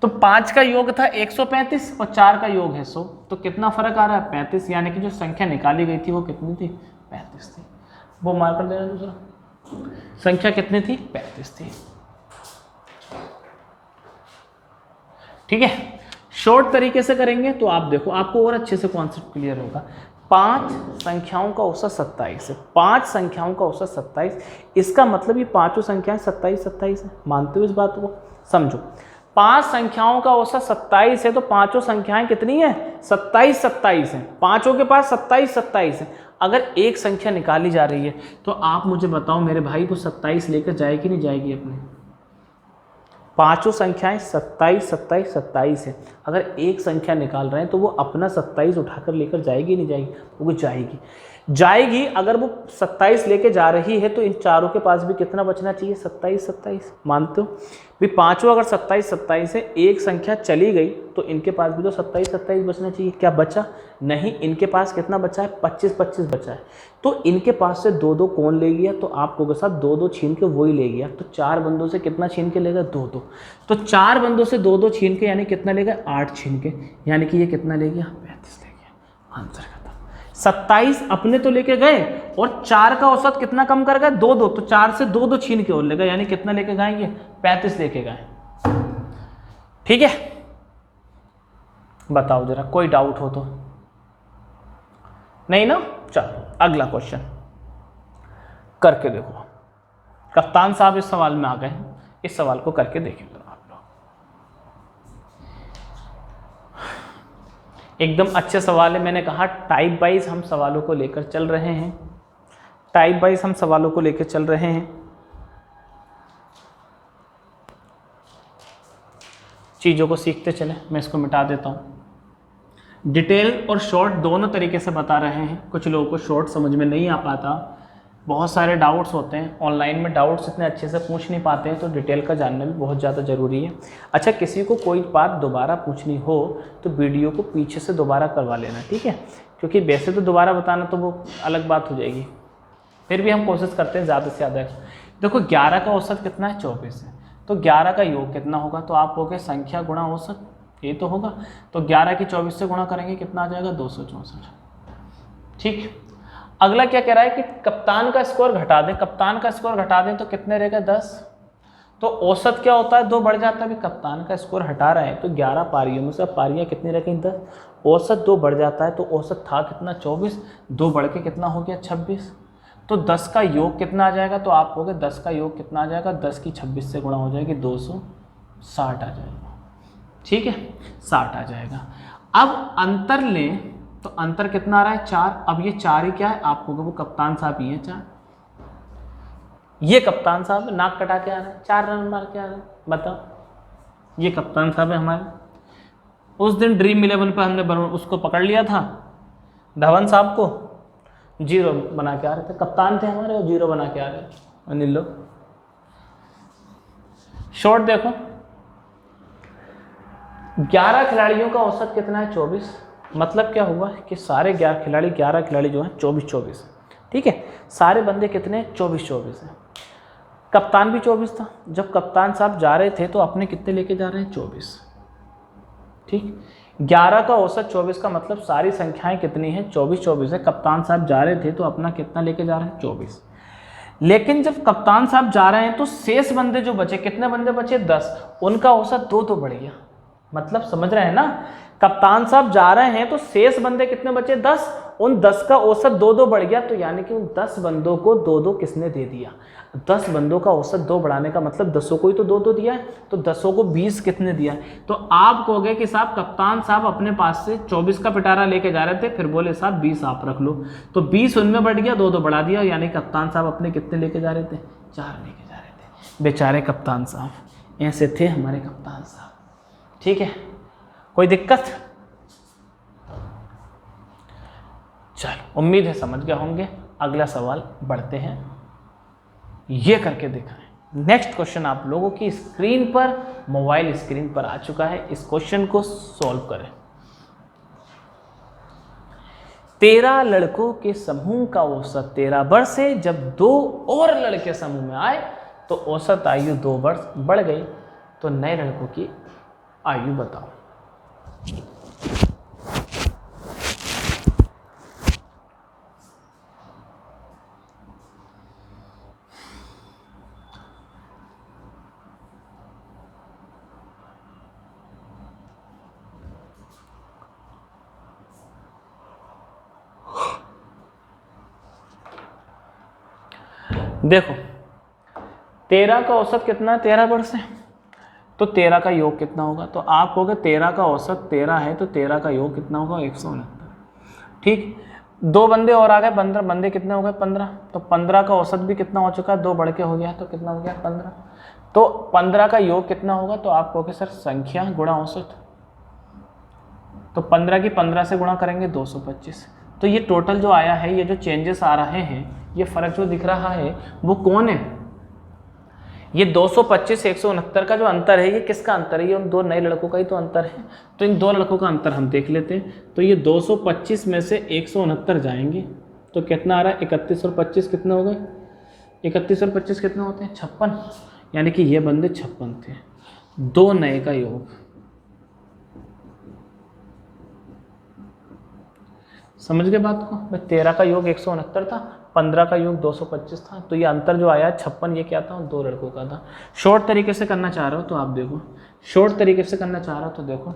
A: तो 5 का योग था 135 और 4 का योग है 100, तो कितना फर्क आ रहा है 35, यानी कि जो संख्या निकाली गई थी वो कितनी थी 35 थी। वो मार्क कर देना दूसरा, संख्या कितनी थी 35 थी, ठीक है। शॉर्ट तरीके से करेंगे तो आप देखो, आपको और अच्छे से कॉन्सेप्ट क्लियर होगा। 5 संख्याओं का औसत 27 है, 5 संख्याओं का औसत 27, इसका मतलब ये पांचों संख्याएं 27 है। मानते हो इस बात को, समझो 5 संख्याओं का औसत 27 है, तो पांचों संख्याएं कितनी है 27 है, पांचों के पास 27 है। अगर एक संख्या निकाली जा रही है तो आप मुझे बताओ मेरे भाई, वो 27 लेकर जाएगी नहीं जाएगी अपने, पांचों संख्याएं 27 है। अगर एक संख्या निकाल रहे हैं तो वो अपना 27 उठाकर लेकर जाएगी नहीं जाएगी, वो जाएगी। अगर वो 27 लेके जा रही है तो इन चारों के पास भी कितना बचना चाहिए 27। मानते हो भी पांचों अगर 27 है, एक संख्या चली गई तो इनके पास भी तो 27 बचना चाहिए। क्या बचा, नहीं, इनके पास कितना बचा है 25 बचा है। तो इनके पास से 2 कौन ले गया, तो आपको साथ 2 छीन के वही ले गया। तो 4 बंदों से कितना छीन के लेगा 2, तो 4 बंदों से 2 छीन के यानी कितना लेगा 8 छीन के, यानी कि ये कितना ले गया 35 ले गया। आंसर खत्म। 27 अपने तो लेके गए और 4 का औसत कितना कम कर गए 2, तो 4 से 2 छीन के और ले गए, यानी कितना लेके गए ये 35 लेके गए, ठीक है। बताओ जरा, कोई डाउट हो तो, नहीं ना। चलो अगला क्वेश्चन करके देखो। कप्तान साहब इस सवाल में आ गए, इस सवाल को करके देखेंगे आप लोग। एकदम अच्छे सवाल है, मैंने कहा टाइप वाइज हम सवालों को लेकर चल रहे हैं, चीज़ों को सीखते चले। मैं इसको मिटा देता हूँ। डिटेल और शॉर्ट दोनों तरीके से बता रहे हैं। कुछ लोगों को शॉर्ट समझ में नहीं आ पाता, बहुत सारे डाउट्स होते हैं ऑनलाइन में, डाउट्स इतने अच्छे से पूछ नहीं पाते हैं, तो डिटेल का जानना भी बहुत ज़्यादा ज़रूरी है। अच्छा, किसी को कोई बात दोबारा पूछनी हो तो वीडियो को पीछे से दोबारा करवा लेना, ठीक है, क्योंकि वैसे तो दोबारा बताना तो वो अलग बात हो जाएगी, फिर भी हम कोशिश करते हैं ज़्यादा से ज़्यादा। देखो 11 का औसत कितना है 24 है, तो 11 का योग कितना होगा, तो आप कहोगे संख्या गुणा औसत, ये तो होगा। तो 11 की 24 से गुणा करेंगे कितना आ जाएगा 264, ठीक। अगला क्या कह रहा है कि कप्तान का स्कोर घटा दें, कप्तान का स्कोर घटा दें तो कितने रहेगा 10, तो औसत क्या होता है, 2 बढ़ जाता है। अभी कप्तान का स्कोर हटा रहा है तो 11 पारियों में से पारियां कितनी रखें, 10। औसत 2 बढ़ जाता है तो औसत था कितना, 24, 2 बढ़ के कितना हो गया, 26। तो 10 का योग कितना आ जाएगा, तो आप कहोगे 10 का योग कितना आ जाएगा, 10 की 26 से गुणा हो जाएगी, 260 आ जाएगा। ठीक है, 60 आ जाएगा। अब अंतर लें तो अंतर कितना आ रहा है, 4। अब ये 4 ही क्या है, आप कहोगे वो कप्तान साहब ही है 4। ये कप्तान साहब नाक कटा के आ रहे हैं, 4 रन मार के आ रहे हैं। बताओ, ये कप्तान साहब है हमारे। उस दिन ड्रीम 11 पर हमने उसको पकड़ लिया था, धवन साहब को, 0 बना के आ रहे थे, कप्तान थे हमारे और 0 बना के आ रहे थे। अनिल लो शॉट देखो, 11 खिलाड़ियों का औसत कितना है, 24। मतलब क्या हुआ कि सारे 11 खिलाड़ी जो हैं 24-24 है। ठीक है, सारे बंदे कितने, 24-24 हैं। कप्तान भी 24 था। जब कप्तान साहब जा रहे थे तो अपने कितने लेके जा रहे हैं, 24। ठीक, 11 का औसत 24 का मतलब सारी संख्याएं कितनी हैं, 24-24 है। कप्तान साहब जा रहे थे तो अपना कितना लेके जा रहे हैं, 24। लेकिन जब कप्तान साहब जा रहे हैं तो शेष बंदे जो बचे, कितने बंदे बचे, 10, उनका औसत 2 बढ़ गया। मतलब समझ रहे हैं ना, कप्तान साहब जा रहे हैं तो शेष बंदे कितने बचे, 10, उन 10 का औसत 2 बढ़ गया। तो यानी कि उन 10 बंदों को 2 किसने दे दिया, 10 बंदों का औसत 2 बढ़ाने का मतलब 10 को ही तो 2 दिया है, तो 10 को 20 कितने दिया है। तो आप कहोगे कि साहब कप्तान साहब अपने पास से 24 का पिटारा लेके जा रहे थे, फिर बोले साहब 20 आप रख लो, तो 20 उनमें बढ़ गया, 2 बढ़ा दिया, यानी कप्तान साहब अपने कितने लेके जा रहे थे, 4 लेके जा रहे थे। बेचारे कप्तान साहब, ऐसे थे हमारे कप्तान साहब। ठीक है, कोई दिक्कत, चलो उम्मीद है समझ गए होंगे। अगला सवाल बढ़ते हैं, ये करके दिखाएं। नेक्स्ट क्वेश्चन आप लोगों की स्क्रीन पर, मोबाइल स्क्रीन पर आ चुका है, इस क्वेश्चन को सॉल्व करें। 13 लड़कों के समूह का औसत 13 वर्ष है। जब 2 और लड़के समूह में आए तो औसत आयु 2 वर्ष बढ़ गई, तो नए लड़कों की आयु बताओ। देखो 13 का औसत कितना है, 13 वर्ष है, तो 13 का योग कितना होगा, तो आप कहोगे 13 का औसत 13 है तो 13 का योग कितना होगा, 169। ठीक, 2 बंदे और आ गए, 15 बंदे कितने हो गए, 15। तो 15 का औसत भी कितना हो चुका है, 2 बढ़ के हो गया, तो कितना हो गया, 15। तो 15 का योग कितना होगा, तो आप कहोगे सर संख्या गुणा औसत, तो 15 की 15 से गुणा करेंगे 225। तो ये टोटल जो आया है, ये जो चेंजेस आ रहे हैं, ये फर्क जो दिख रहा है वो कौन है, ये 225 169 का जो अंतर है, ये किसका अंतर है, ये उन 2 नए लड़कों का ही तो अंतर है। तो इन 2 लड़कों का अंतर हम देख लेते हैं। तो ये 225 में से 169 जाएंगे तो कितना आ रहा है, 31 और 25 कितने हो गए, 31 और 25 कितने होते हैं, 56। यानी कि ये बंदे 56 थे। 2 नए का योग, समझ गए बात को, भाई 13 का योग 169 था, 15 का योग 225 था, तो ये अंतर जो आया 56, ये क्या था, 2 लड़कों का था। शॉर्ट तरीके से करना चाह रहे हो तो आप देखो, शॉर्ट तरीके से करना चाह रहे हो तो देखो,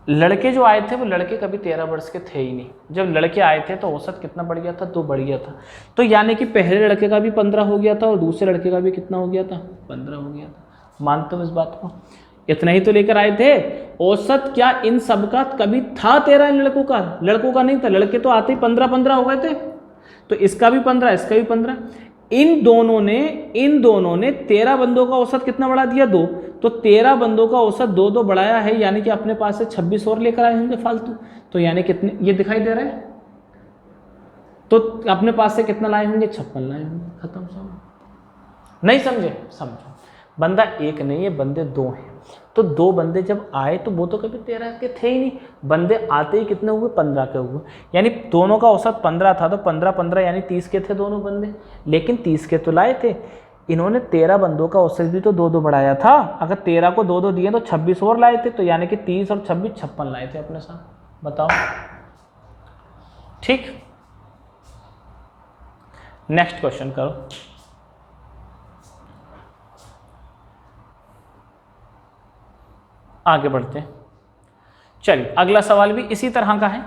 A: लड़के जो आए थे वो लड़के कभी 13 वर्ष के थे ही नहीं। जब लड़के आए थे तो औसत कितना बढ़ गया था, 2 बढ़ गया था। तो यानी कि पहले लड़के का भी 15 हो गया था और दूसरे लड़के का भी कितना हो गया था, 15 हो गया था। मानते हो इस बात को, इतना ही तो लेकर आए थे। औसत क्या इन सबका कभी था 13, इन लड़कों का नहीं था, लड़के तो आते ही 15 हो गए थे। तो इसका भी 15, इसका भी 15। इन दोनों ने 13 बंदों का औसत कितना बढ़ा दिया, 2। तो 13 बंदों का औसत 2 बढ़ाया है, यानी कि अपने पास से 26 और लेकर आए होंगे फालतू। तो यानी कितने, ये दिखाई दे रहा है, तो अपने पास से कितना लाए होंगे, 56 लाए होंगे। खत्म, सब नहीं समझे, समझो। बंदा एक नहीं है, बंदे 2 हैं। तो 2 बंदे जब आए तो वो तो कभी 13 के थे ही नहीं, बंदे आते ही कितने हुए, 15 के हुए। यानी दोनों का औसत 15 था, तो 15 यानी 30 के थे दोनों बंदे, लेकिन 30 के तो लाए थे। इन्होंने 13 बंदों का औसत भी तो 2 बढ़ाया था। अगर 13 को 2 दिए तो 26 और लाए थे, तो यानी कि 30 और 26 56 लाए थे अपने साथ। बताओ, ठीक। नेक्स्ट क्वेश्चन करो। आगे बढ़ते हैं। चलिए अगला सवाल भी इसी तरह का है,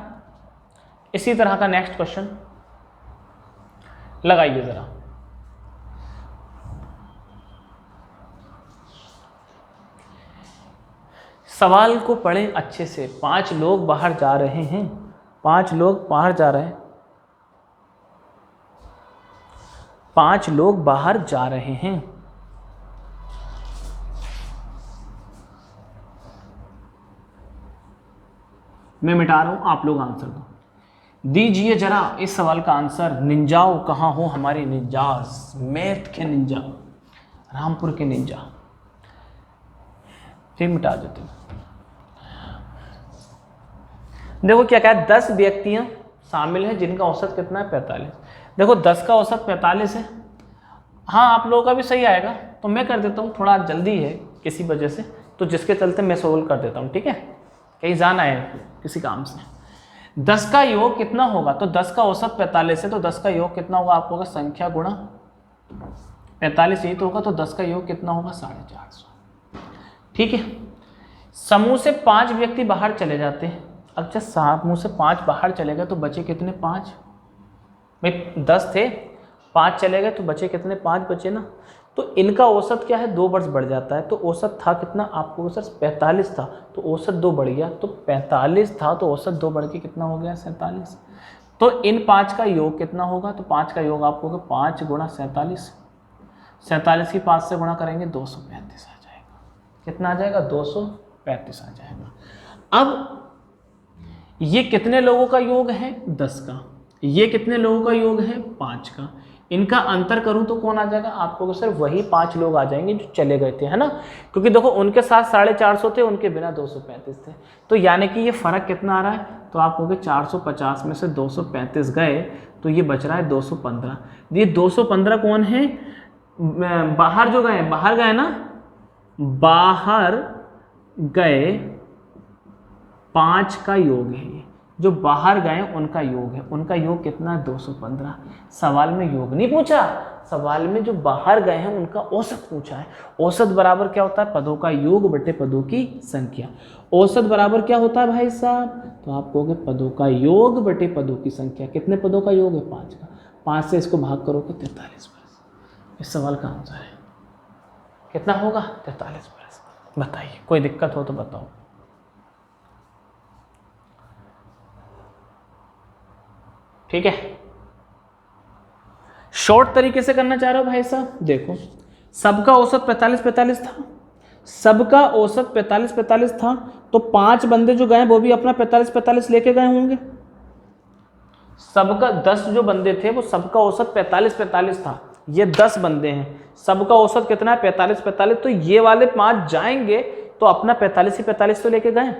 A: इसी तरह का नेक्स्ट क्वेश्चन लगाइए जरा। सवाल को पढ़ें अच्छे से। 5 लोग बाहर जा रहे हैं, 5 लोग बाहर जा रहे हैं, 5 लोग बाहर जा रहे हैं। मैं मिटा रहा हूं, आप लोग आंसर दो दीजिए जरा इस सवाल का आंसर। निंजाओ कहाँ हो हमारे निंजाज, मैथ के निंजा, रामपुर के निंजा। ठीक, मिटा देते हैं। देखो क्या कहा है, 10 व्यक्तियां शामिल हैं जिनका औसत कितना है 45। देखो 10 का औसत 45 है। हाँ आप लोगों का भी सही आएगा, तो मैं कर देता हूँ, थोड़ा जल्दी है किसी वजह से, तो जिसके चलते मैं सोल्व कर देता हूँ। ठीक है, कहीं जाना है किसी काम से। 10 का योग कितना होगा, तो 10 का औसत 45 है, तो 10 का योग कितना होगा आपको होगा संख्या गुणा 45 यही तो होगा, तो 10 का योग कितना होगा 450। ठीक है, समूह से 5 व्यक्ति बाहर चले जाते हैं। अच्छा समूह से 5 बाहर चले गए तो बचे कितने 5, भाई 10 थे 5 चले गए तो बचे कितने 5 बचे ना। तो इनका औसत क्या है 2 वर्ष बढ़ जाता है, तो औसत था कितना आपको सर 45 था, तो औसत 2 बढ़ गया, तो 45 था तो औसत 2 बढ़ के कितना हो गया 47। तो इन 5 का योग कितना होगा, तो 5 का योग आपको होगा 5 गुणा 47, 47 की 5 से गुणा करेंगे 235 आ जाएगा। कितना आ जाएगा 235 आ जाएगा। अब ये कितने लोगों का योग है 10 का, ये कितने लोगों का योग है 5 का, इनका अंतर करूं तो कौन आ जाएगा आपको सिर्फ वही 5 लोग आ जाएंगे जो चले गए थे, है ना। क्योंकि देखो उनके साथ 450 थे, उनके बिना 235 थे, तो यानी कि ये फर्क कितना आ रहा है, तो आप कहोगे 450 में से 235 गए तो ये बच रहा है 215। ये 215 कौन है बाहर जो गए, बाहर गए ना, बाहर गए 5 का योग है ये, जो बाहर गए उनका योग है, उनका योग कितना 215। सवाल में योग नहीं पूछा, सवाल में जो बाहर गए हैं उनका औसत पूछा है। औसत बराबर क्या होता है पदों का योग बटे पदों की संख्या। औसत बराबर क्या होता है भाई साहब, तो आप कहोगे पदों का योग बटे पदों की संख्या। कितने पदों का योग है 5 का, 5 से इसको भाग करोगे 43 वर्ष। इस सवाल का आंसर है कितना होगा 43 वर्ष। बताइए कोई दिक्कत हो तो बताओ। ठीक है, शॉर्ट तरीके से करना चाह रहे हो भाई साहब। देखो सबका औसत 45 था, सबका औसत 45 था, तो 5 बंदे जो गए वो भी अपना 45 लेके गए होंगे। सबका 10 जो बंदे थे वो सबका औसत 45 था, ये 10 बंदे हैं, सबका औसत कितना है 45, तो ये वाले 5 जाएंगे तो अपना 45 तो लेके गए।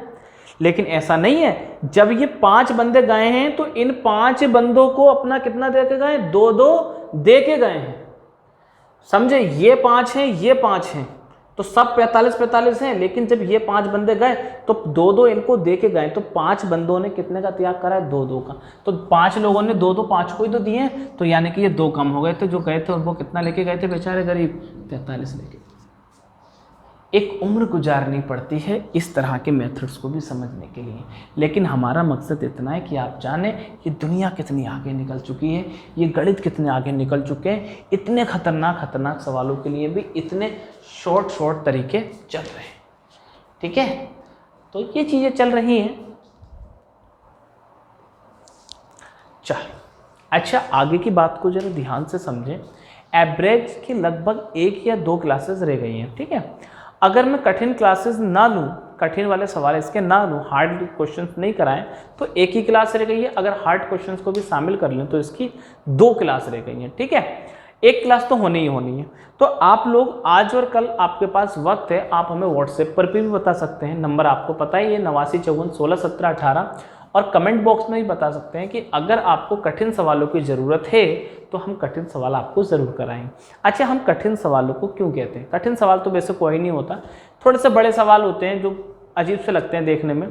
A: लेकिन ऐसा नहीं है, जब ये 5 बंदे गए हैं तो इन 5 बंदों को अपना कितना दे के गए 2 दे के गए हैं, समझे। ये 5 हैं, ये 5 हैं, तो सब 45 हैं, लेकिन जब ये 5 बंदे गए तो 2 इनको दे के गए, तो 5 बंदों ने कितने का त्याग करा है 2 का, तो 5 लोगों ने 2 5 को ही तो दिए, तो यानी कि ये 2 कम हो गए थे। जो गए थे वो कितना लेके गए थे बेचारे गरीब 43 लेके। एक उम्र गुजारनी पड़ती है इस तरह के मेथड्स को भी समझने के लिए, लेकिन हमारा मकसद इतना है कि आप जानें कि दुनिया कितनी आगे निकल चुकी है, ये गणित कितने आगे निकल चुके हैं, इतने खतरनाक सवालों के लिए भी इतने शॉर्ट तरीके चल रहे हैं। ठीक है, तो ये चीज़ें चल रही हैं। चलो अच्छा, आगे की बात को जरा ध्यान से समझें। एवरेज की लगभग 1 या 2 क्लासेस रह गई हैं। ठीक है, अगर मैं कठिन क्लासेस ना लूँ, कठिन वाले सवाल इसके ना लूँ, हार्ड क्वेश्चंस नहीं कराएं, तो 1 ही क्लास रह गई है। अगर हार्ड क्वेश्चंस को भी शामिल कर लें तो इसकी 2 क्लास रह गई हैं। ठीक है, 1 क्लास तो होनी ही होनी है। तो आप लोग आज और कल आपके पास वक्त है, आप हमें व्हाट्सएप पर भी बता सकते हैं, नंबर आपको पता ही है 89 54 16 17 18, और कमेंट बॉक्स में भी बता सकते हैं कि अगर आपको कठिन सवालों की ज़रूरत है तो हम कठिन सवाल आपको ज़रूर कराएंगे। अच्छा, हम कठिन सवालों को क्यों कहते हैं? कठिन सवाल तो वैसे कोई नहीं होता, थोड़े से बड़े सवाल होते हैं जो अजीब से लगते हैं देखने में।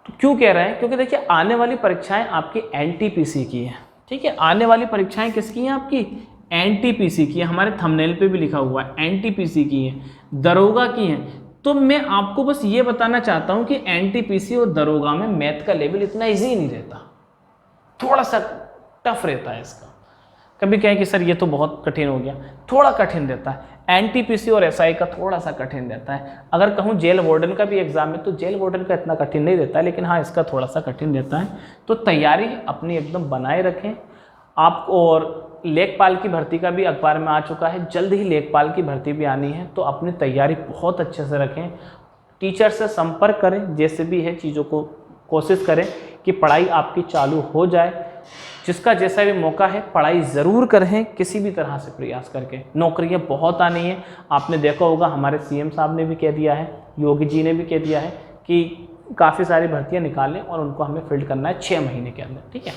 A: तो क्यों कह रहे हैं? क्योंकि देखिए आने वाली परीक्षाएं आपकी एनटीपीसी की है। ठीक है, आने वाली परीक्षाएं किसकी हैं आपकी? एनटीपीसी की है। हमारे थंबनेल पे भी लिखा हुआ है एनटीपीसी की है, दरोगा की है। तो मैं आपको बस ये बताना चाहता हूँ कि एनटीपीसी और दरोगा में मैथ का लेवल इतना ईजी नहीं रहता, थोड़ा सा टफ रहता है इसका। कभी कहें कि सर ये तो बहुत कठिन हो गया, थोड़ा कठिन रहता है। एनटीपीसी और एसआई का थोड़ा सा कठिन रहता है। अगर कहूँ जेल वार्डन का भी एग्जाम है तो जेल वार्डन का इतना कठिन नहीं रहता है, लेकिन हाँ इसका थोड़ा सा कठिन रहता है। तो तैयारी अपनी एकदम बनाए रखें आप। और लेखपाल की भर्ती का भी अखबार में आ चुका है, जल्द ही लेखपाल की भर्ती भी आनी है, तो अपनी तैयारी बहुत अच्छे से रखें। टीचर से संपर्क करें, जैसे भी है चीज़ों को कोशिश करें कि पढ़ाई आपकी चालू हो जाए। जिसका जैसा भी मौका है पढ़ाई ज़रूर करें, किसी भी तरह से प्रयास करके। नौकरियां बहुत आनी है, आपने देखा होगा हमारे सीएम साहब ने भी कह दिया है, योगी जी ने भी कह दिया है कि काफ़ी सारी भर्तियां निकालें और उनको हमें फिल्ड करना है 6 महीने के अंदर, ठीक है।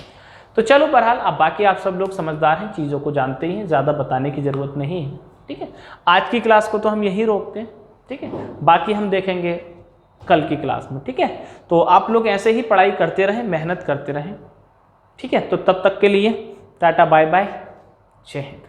A: तो चलो बहरहाल, अब बाकी आप सब लोग समझदार हैं, चीज़ों को जानते ही हैं, ज़्यादा बताने की ज़रूरत नहीं है, ठीक है। आज की क्लास को तो हम यहीं रोकते हैं, ठीक है, बाकी हम देखेंगे कल की क्लास में, ठीक है। तो आप लोग ऐसे ही पढ़ाई करते रहें, मेहनत करते रहें, ठीक है। तो तब तक के लिए टाटा बाय बाय, जय हिंद।